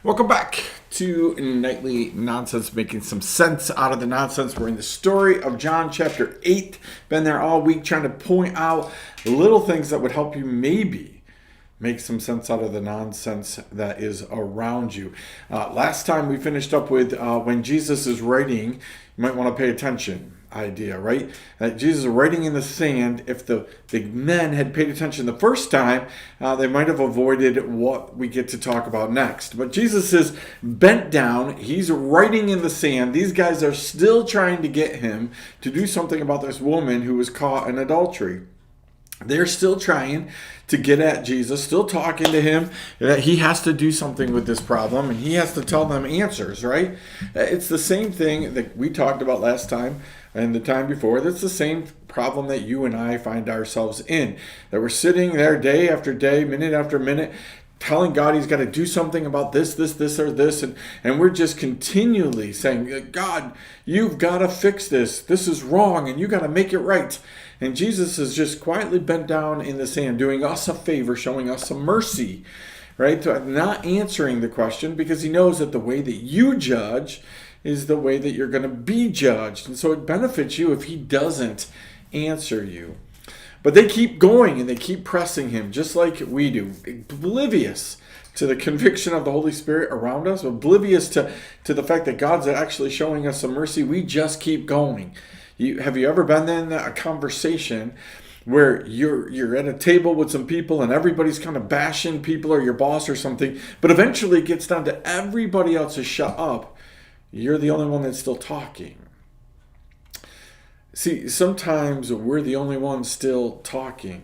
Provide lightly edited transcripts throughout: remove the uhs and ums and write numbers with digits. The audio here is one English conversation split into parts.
Welcome back to Nightly Nonsense, making some sense out of the nonsense. We're in the story of John chapter 8. Been there all week trying to point out little things that would help you maybe make some sense out of the nonsense that is around you. Last time we finished up with when Jesus is writing, you might want to pay attention idea, right? Jesus is writing in the sand. If the men had paid attention the first time, they might have avoided what we get to talk about next. But Jesus is bent down. He's writing in the sand. These guys are still trying to get him to do something about this woman who was caught in adultery. They're still trying to get at Jesus, still talking to him that he has to do something with this problem and he has to tell them answers, right? It's the same thing that we talked about last time and the time before. That's the same problem that you and I find ourselves in. That we're sitting there day after day, minute after minute, telling God he's got to do something about this, or this. And we're just continually saying, God, you've got to fix this. This is wrong and you got to make it right. And Jesus is just quietly bent down in the sand, doing us a favor, showing us some mercy, right? Not answering the question because he knows that the way that you judge is the way that you're going to be judged. And so it benefits you if he doesn't answer you. But they keep going and they keep pressing him just like we do, oblivious to the conviction of the Holy Spirit around us, oblivious to the fact that God's actually showing us some mercy. We just keep going. Have you ever been in a conversation where you're at a table with some people and everybody's kind of bashing people or your boss or something, but eventually it gets down to everybody else to shut up. You're the only one that's still talking. See, sometimes we're the only ones still talking,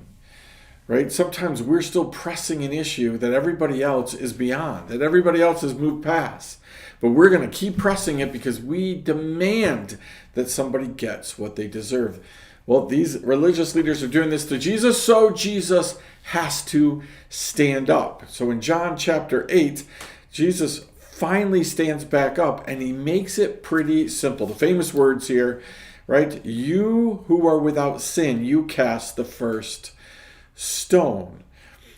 right? Sometimes we're still pressing an issue that everybody else is beyond, that everybody else has moved past. But we're going to keep pressing it because we demand that somebody gets what they deserve. Well, these religious leaders are doing this to Jesus, so Jesus has to stand up. So in John chapter 8, Jesus finally stands back up and he makes it pretty simple. The famous words here, right? You who are without sin, you cast the first stone.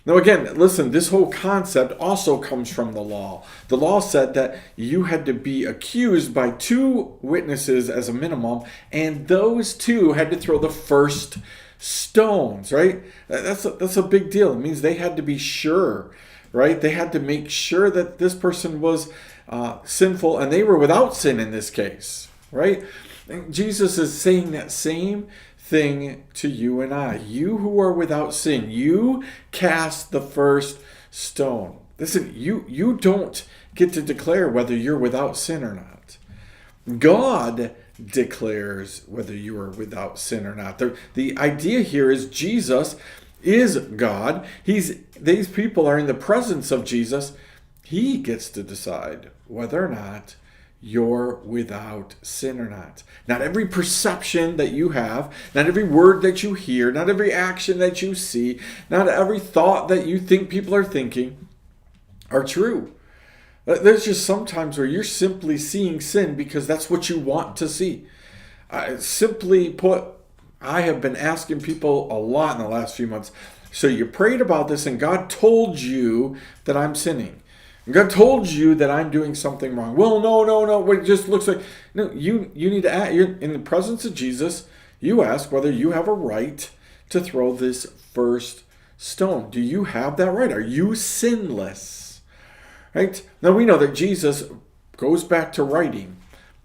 Now again, listen, this whole concept also comes from the law. The law said that you had to be accused by two witnesses as a minimum, and those two had to throw the first stones, right? That's a big deal. It means they had to be sure, right? They had to make sure that this person was sinful, and they were without sin in this case, right? And Jesus is saying that same thing to you and I. You who are without sin, you cast the first stone. Listen, you don't get to declare whether you're without sin or not. God declares whether you are without sin or not. The idea here is Jesus is God. These people are in the presence of Jesus. He gets to decide whether or not you're without sin or not. Not every perception that you have, not every word that you hear, not every action that you see, not every thought that you think people are thinking are true. There's just sometimes where you're simply seeing sin because that's what you want to see. Simply put, I have been asking people a lot in the last few months, so you prayed about this and God told you that I'm sinning. God told you that I'm doing something wrong. Well, no. It just looks like... No, you need to ask. You're in the presence of Jesus. You ask whether you have a right to throw this first stone. Do you have that right? Are you sinless? Right? Now, we know that Jesus goes back to writing.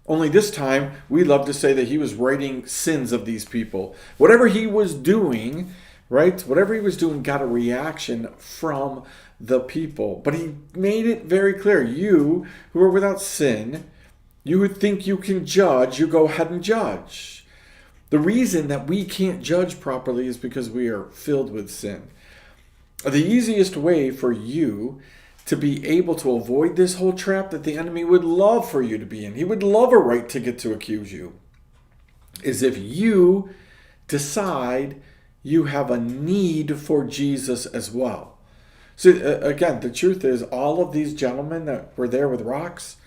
Only this time, we love to say that he was writing sins of these people. Whatever he was doing, right? Whatever he was doing got a reaction from the people. But he made it very clear. You who are without sin, you who think you can judge, you go ahead and judge. The reason that we can't judge properly is because we are filled with sin. The easiest way for you to be able to avoid this whole trap that the enemy would love for you to be in, he would love a right to get to accuse you, is if you decide you have a need for Jesus as well. So again, the truth is all of these gentlemen that were there with rocks,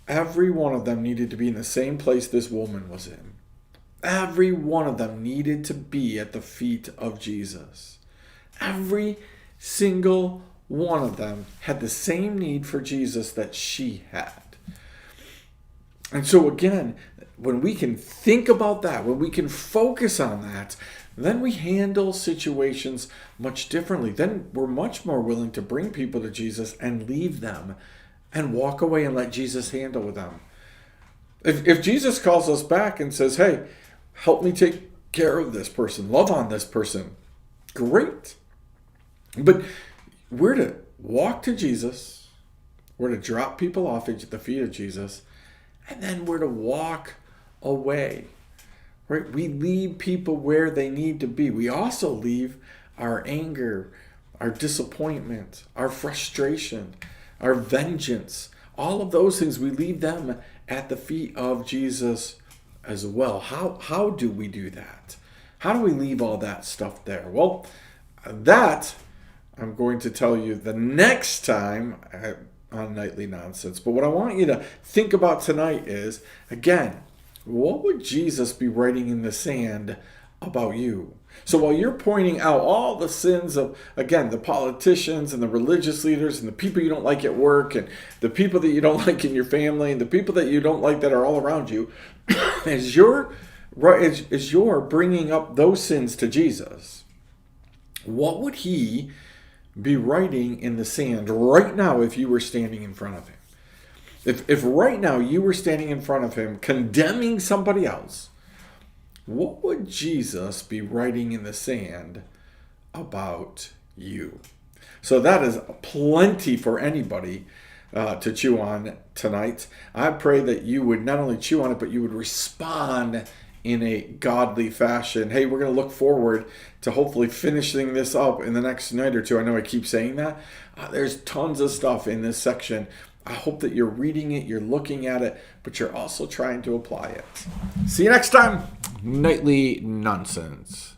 every one of them needed to be in the same place this woman was in. Every one of them needed to be at the feet of Jesus. Every single one of them had the same need for Jesus that she had. And so again, when we can think about that, when we can focus on that, then we handle situations much differently. Then we're much more willing to bring people to Jesus and leave them and walk away and let Jesus handle with them. If Jesus calls us back and says, hey, help me take care of this person, love on this person, great. But we're to walk to Jesus, we're to drop people off at the feet of Jesus, and then we're to walk away. Right? We leave people where they need to be. We also leave our anger, our disappointment, our frustration, our vengeance, all of those things, we leave them at the feet of Jesus as well. How do we do that? How do we leave all that stuff there? Well, that I'm going to tell you the next time on Nightly Nonsense. But what I want you to think about tonight is, again, what would Jesus be writing in the sand about you? So while you're pointing out all the sins of, again, the politicians and the religious leaders and the people you don't like at work and the people that you don't like in your family and the people that you don't like that are all around you, as you're bringing up those sins to Jesus, what would he be writing in the sand right now if you were standing in front of him? If right now you were standing in front of him condemning somebody else, what would Jesus be writing in the sand about you? So that is plenty for anybody to chew on tonight. I pray that you would not only chew on it, but you would respond in a godly fashion. Hey, we're going to look forward to hopefully finishing this up in the next night or two. I know I keep saying that. There's tons of stuff in this section. I hope that you're reading it, you're looking at it, but you're also trying to apply it. See you next time. Nightly Nonsense.